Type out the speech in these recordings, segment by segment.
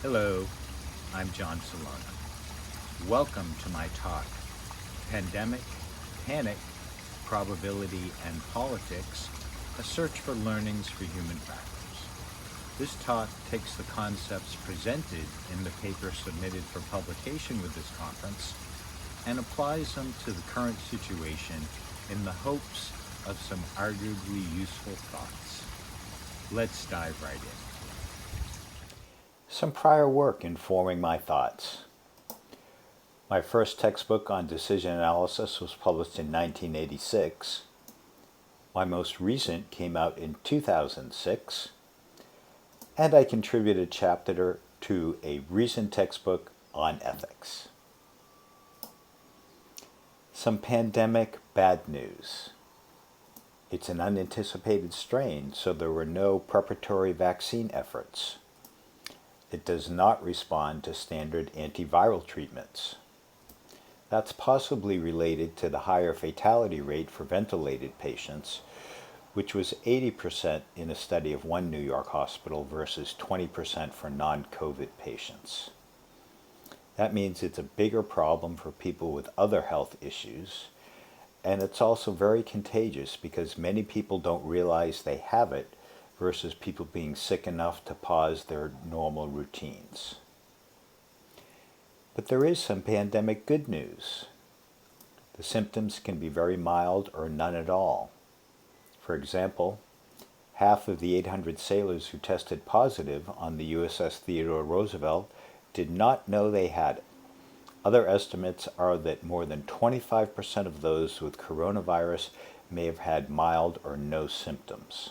Hello, I'm John Salona. Welcome to my talk, Pandemic, Panic, Probability, and Politics, a search for learnings for human factors. This talk takes the concepts presented in the paper submitted for publication with this conference and applies them to the current situation in the hopes of some arguably useful thoughts. Let's dive right in. Some prior work informing my thoughts. My first textbook on decision analysis was published in 1986. My most recent came out in 2006. And I contributed a chapter to a recent textbook on ethics. Some pandemic bad news. It's an unanticipated strain, so there were no preparatory vaccine efforts. It does not respond to standard antiviral treatments. That's possibly related to the higher fatality rate for ventilated patients, which was 80% in a study of one New York hospital versus 20% for non-COVID patients. That means it's a bigger problem for people with other health issues, and it's also very contagious because many people don't realize they have it versus people being sick enough to pause their normal routines. But there is some pandemic good news. The symptoms can be very mild or none at all. For example, half of the 800 sailors who tested positive on the USS Theodore Roosevelt did not know they had it. Other estimates are that more than 25% of those with coronavirus may have had mild or no symptoms.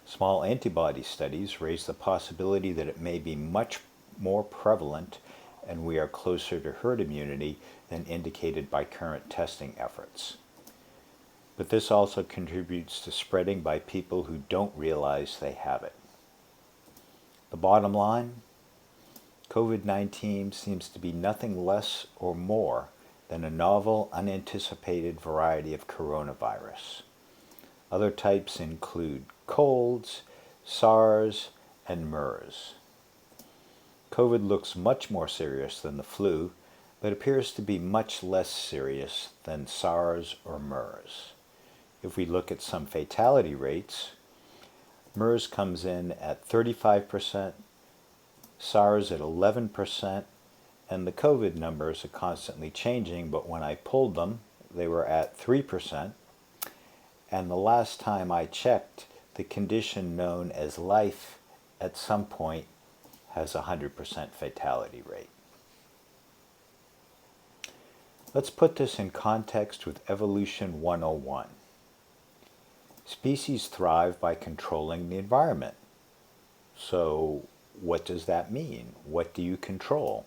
Small antibody studies raise the possibility that it may be much more prevalent and we are closer to herd immunity than indicated by current testing efforts. But this also contributes to spreading by people who don't realize they have it. The bottom line, COVID-19 seems to be nothing less or more than a novel, unanticipated variety of coronavirus. Other types include colds, SARS, and MERS. COVID looks much more serious than the flu, but appears to be much less serious than SARS or MERS. If we look at some fatality rates, MERS comes in at 35%, SARS at 11%, and the COVID numbers are constantly changing, but when I pulled them, they were at 3%, and the last time I checked, the condition known as life at some point has a 100% fatality rate. Let's put this in context with Evolution 101. Species thrive by controlling the environment. So what does that mean? What do you control?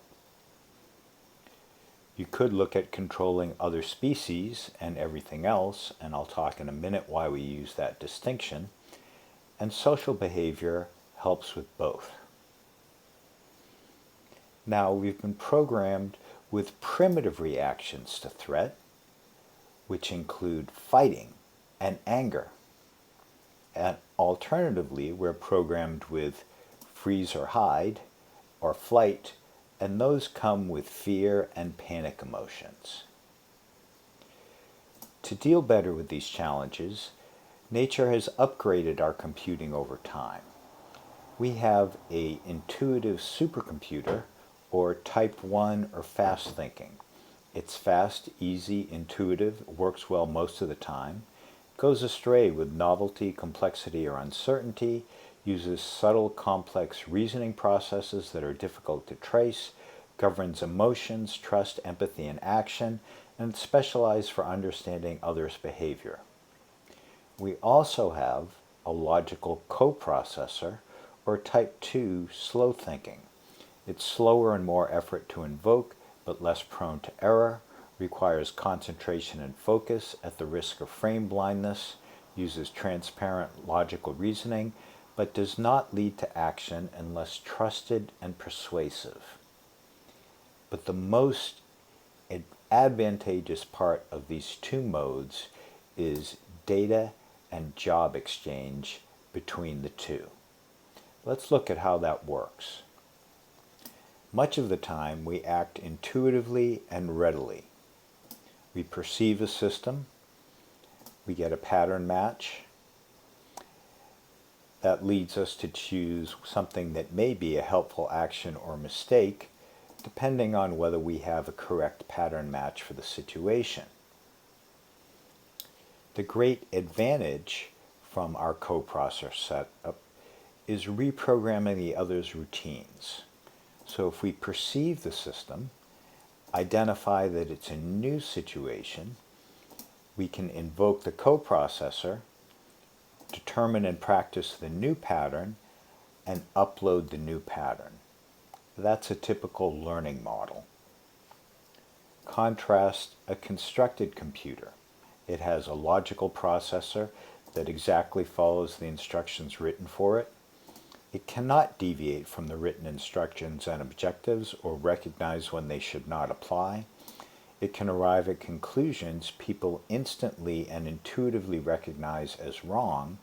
You could look at controlling other species and everything else, and I'll talk in a minute why we use that distinction, and social behavior helps with both. Now, we've been programmed with primitive reactions to threat, which include fighting and anger. And alternatively, we're programmed with freeze or hide, or flight, and those come with fear and panic emotions. To deal better with these challenges, nature has upgraded our computing over time. We have an intuitive supercomputer, or type 1 or fast thinking. It's fast, easy, intuitive, works well most of the time, goes astray with novelty, complexity, or uncertainty, uses subtle, complex reasoning processes that are difficult to trace, governs emotions, trust, empathy, and action, and it's specialized for understanding others' behavior. We also have a logical coprocessor, or type 2 slow thinking. It's slower and more effort to invoke, but less prone to error, requires concentration and focus at the risk of frame blindness, uses transparent logical reasoning, but does not lead to action unless trusted and persuasive. But the most advantageous part of these two modes is data and job exchange between the two. Let's look at how that works. Much of the time, we act intuitively and readily. We perceive a system, we get a pattern match. That leads us to choose something that may be a helpful action or mistake, depending on whether we have a correct pattern match for the situation. The great advantage from our coprocessor setup is reprogramming the other's routines. So if we perceive the system, identify that it's a new situation, we can invoke the coprocessor, determine and practice the new pattern, and upload the new pattern. That's a typical learning model. Contrast a constructed computer. It has a logical processor that exactly follows the instructions written for it. It cannot deviate from the written instructions and objectives or recognize when they should not apply. It can arrive at conclusions people instantly and intuitively recognize as wrong,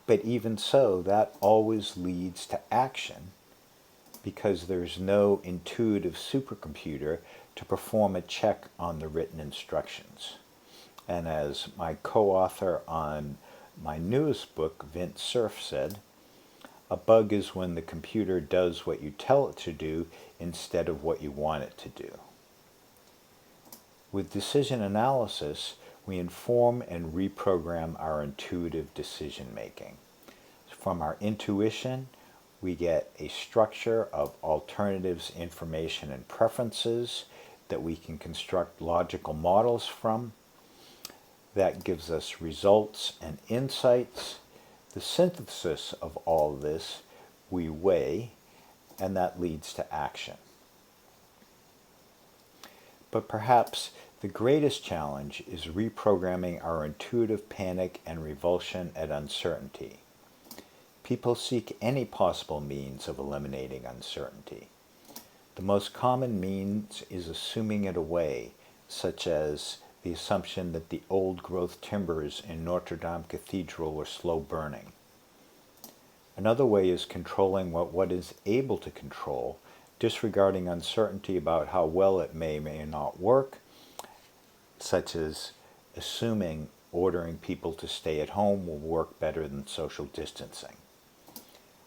but even so, that always leads to action because there's no intuitive supercomputer to perform a check on the written instructions. And as my co-author on my newest book, Vint Cerf, said, a bug is when the computer does what you tell it to do instead of what you want it to do. With decision analysis, we inform and reprogram our intuitive decision making. From our intuition, we get a structure of alternatives, information, and preferences that we can construct logical models from. That gives us results and insights. The synthesis of all this we weigh, and that leads to action. But perhaps the greatest challenge is reprogramming our intuitive panic and revulsion at uncertainty. People seek any possible means of eliminating uncertainty. The most common means is assuming it away, such as the assumption that the old-growth timbers in Notre Dame Cathedral were slow burning. Another way is controlling what one is able to control, disregarding uncertainty about how well it may or may not work, such as assuming ordering people to stay at home will work better than social distancing.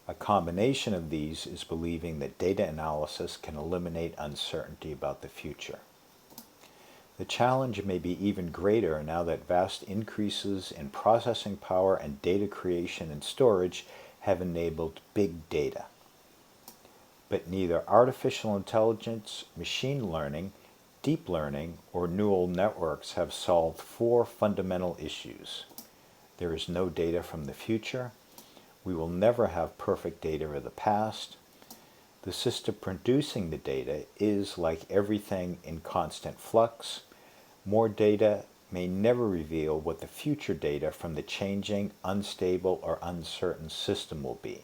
A combination of these is believing that data analysis can eliminate uncertainty about the future. The challenge may be even greater now that vast increases in processing power and data creation and storage have enabled big data. But neither artificial intelligence, machine learning, deep learning, or neural networks have solved four fundamental issues. There is no data from the future. We will never have perfect data of the past. The system producing the data is, like everything, in constant flux. More data may never reveal what the future data from the changing, unstable, or uncertain system will be.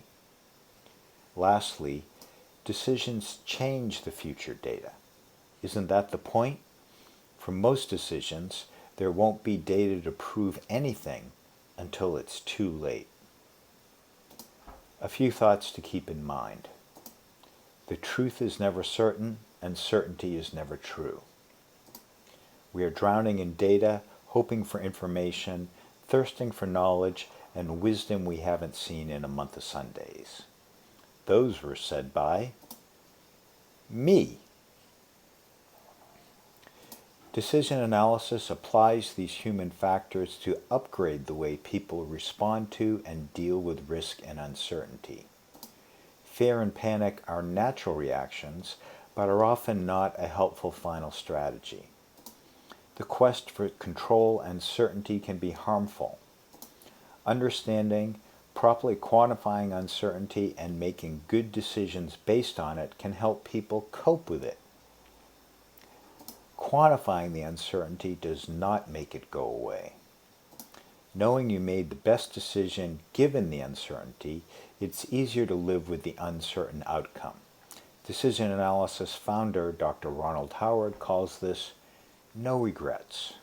Lastly, decisions change the future data. Isn't that the point? For most decisions, there won't be data to prove anything until it's too late. A few thoughts to keep in mind. The truth is never certain, and certainty is never true. We are drowning in data, hoping for information, thirsting for knowledge, and wisdom we haven't seen in a month of Sundays. Those were said by me. Decision analysis applies these human factors to upgrade the way people respond to and deal with risk and uncertainty. Fear and panic are natural reactions, but are often not a helpful final strategy. The quest for control and certainty can be harmful. Understanding, properly quantifying uncertainty, and making good decisions based on it can help people cope with it. Quantifying the uncertainty does not make it go away. Knowing you made the best decision given the uncertainty, it's easier to live with the uncertain outcome. Decision analysis founder Dr. Ronald Howard calls this no regrets.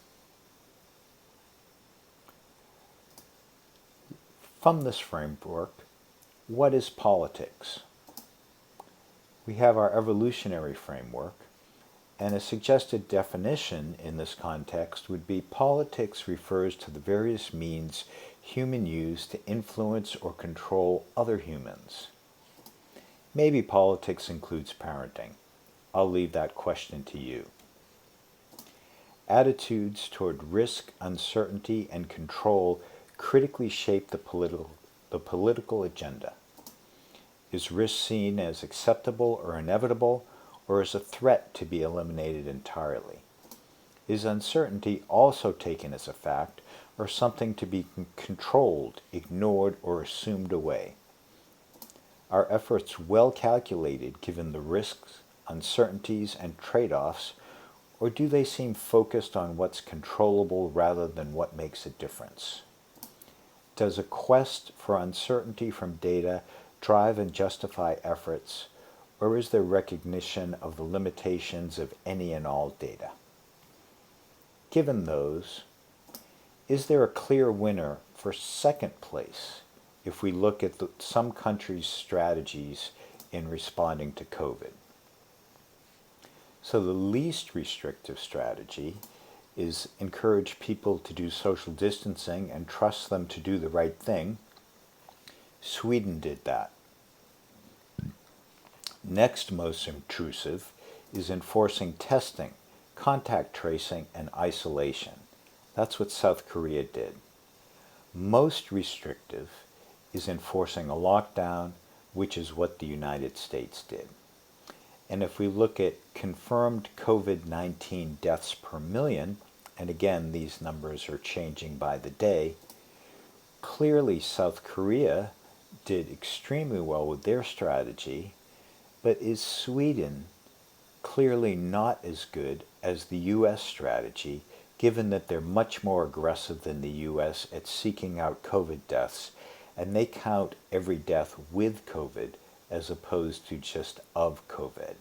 From this framework, what is politics? We have our evolutionary framework, and a suggested definition in this context would be politics refers to the various means humans use to influence or control other humans. Maybe politics includes parenting. I'll leave that question to you. Attitudes toward risk, uncertainty, and control critically shape the political agenda. Is risk seen as acceptable or inevitable, or as a threat to be eliminated entirely? Is uncertainty also taken as a fact, or something to be controlled, ignored, or assumed away? Are efforts well calculated given the risks, uncertainties, and trade-offs, or do they seem focused on what's controllable rather than what makes a difference? Does a quest for uncertainty from data drive and justify efforts, or is there recognition of the limitations of any and all data? Given those, is there a clear winner for second place if we look at some countries' strategies in responding to COVID? So the least restrictive strategy is encourage people to do social distancing and trust them to do the right thing. Sweden did that. Next most intrusive is enforcing testing, contact tracing, and isolation. That's what South Korea did. Most restrictive is enforcing a lockdown, which is what the United States did. And if we look at confirmed COVID-19 deaths per million, and again, these numbers are changing by the day, clearly South Korea did extremely well with their strategy, but is Sweden clearly not as good as the U.S. strategy, given that they're much more aggressive than the U.S. at seeking out COVID deaths, and they count every death with COVID as opposed to just of COVID.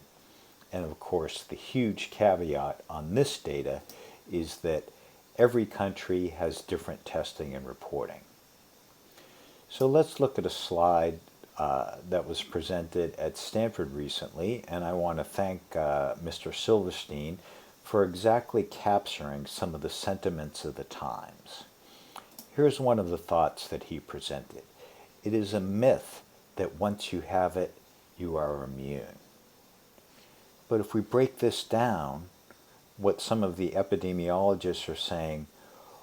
And of course, the huge caveat on this data is that every country has different testing and reporting. So let's look at a slide that was presented at Stanford recently, and I want to thank Mr. Silverstein for exactly capturing some of the sentiments of the times. Here's one of the thoughts that he presented. It is a myth that once you have it, you are immune. But if we break this down, what some of the epidemiologists are saying,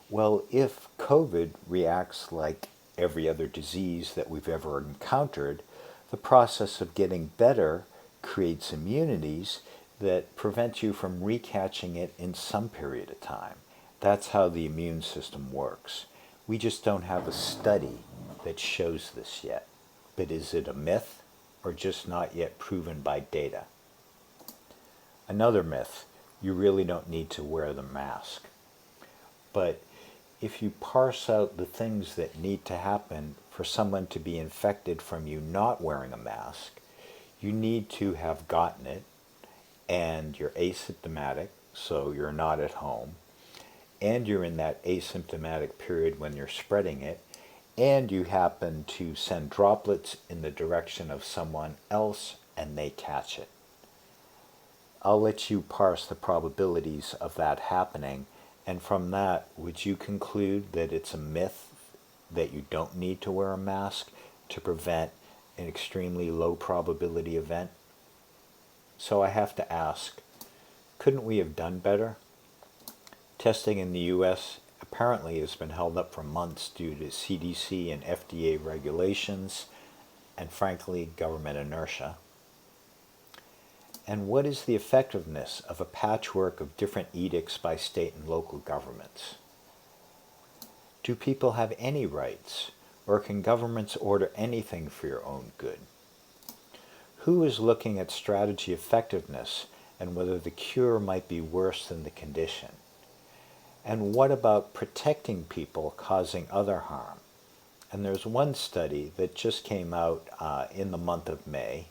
well, if COVID reacts like every other disease that we've ever encountered, the process of getting better creates immunities that prevent you from recatching it in some period of time. That's how the immune system works. We just don't have a study that shows this yet. But is it a myth or just not yet proven by data? Another myth, you really don't need to wear the mask. But if you parse out the things that need to happen for someone to be infected from you not wearing a mask, you need to have gotten it, and you're asymptomatic, so you're not at home, and you're in that asymptomatic period when you're spreading it, and you happen to send droplets in the direction of someone else and they catch it. I'll let you parse the probabilities of that happening, and from that, would you conclude that it's a myth that you don't need to wear a mask to prevent an extremely low probability event? So I have to ask, couldn't we have done better? Testing in the U.S. apparently has been held up for months due to CDC and FDA regulations and, frankly, government inertia. And what is the effectiveness of a patchwork of different edicts by state and local governments? Do people have any rights, or can governments order anything for your own good? Who is looking at strategy effectiveness and whether the cure might be worse than the condition? And what about protecting people causing other harm? And there's one study that just came out in the month of May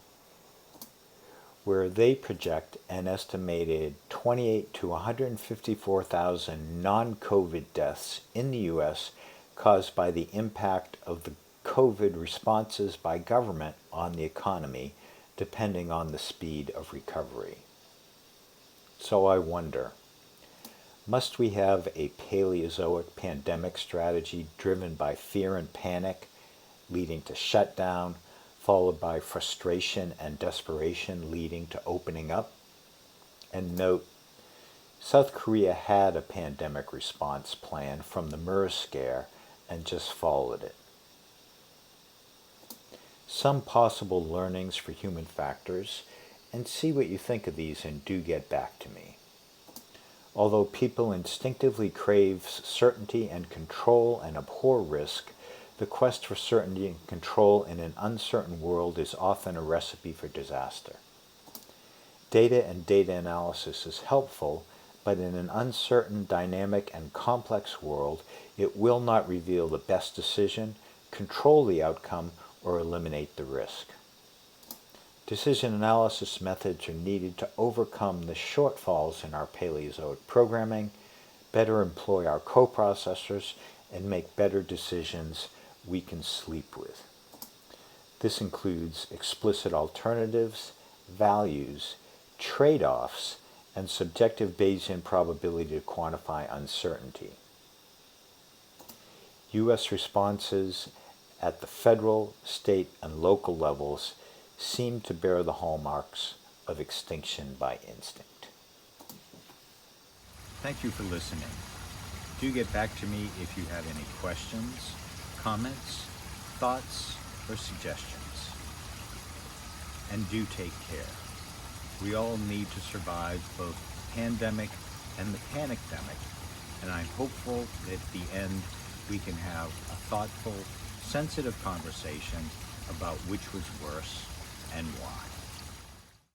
where they project an estimated 28 to 154,000 non-COVID deaths in the U.S. caused by the impact of the COVID responses by government on the economy, depending on the speed of recovery. So I wonder, must we have a Paleozoic pandemic strategy driven by fear and panic, leading to shutdown, followed by frustration and desperation leading to opening up? And note, South Korea had a pandemic response plan from the MERS scare and just followed it. Some possible learnings for human factors, and see what you think of these and do get back to me. Although people instinctively crave certainty and control and abhor risk, the quest for certainty and control in an uncertain world is often a recipe for disaster. Data and data analysis is helpful, but in an uncertain, dynamic, and complex world, it will not reveal the best decision, control the outcome, or eliminate the risk. Decision analysis methods are needed to overcome the shortfalls in our Paleozoic programming, better employ our coprocessors, and make better decisions we can sleep with. This includes explicit alternatives, values, trade-offs, and subjective Bayesian probability to quantify uncertainty. U.S. responses at the federal, state, and local levels seem to bear the hallmarks of extinction by instinct. Thank you for listening. Do get back to me if you have any questions, comments, thoughts, or suggestions. And do take care. We all need to survive both the pandemic and the panicdemic, and I'm hopeful that at the end we can have a thoughtful, sensitive conversation about which was worse and why.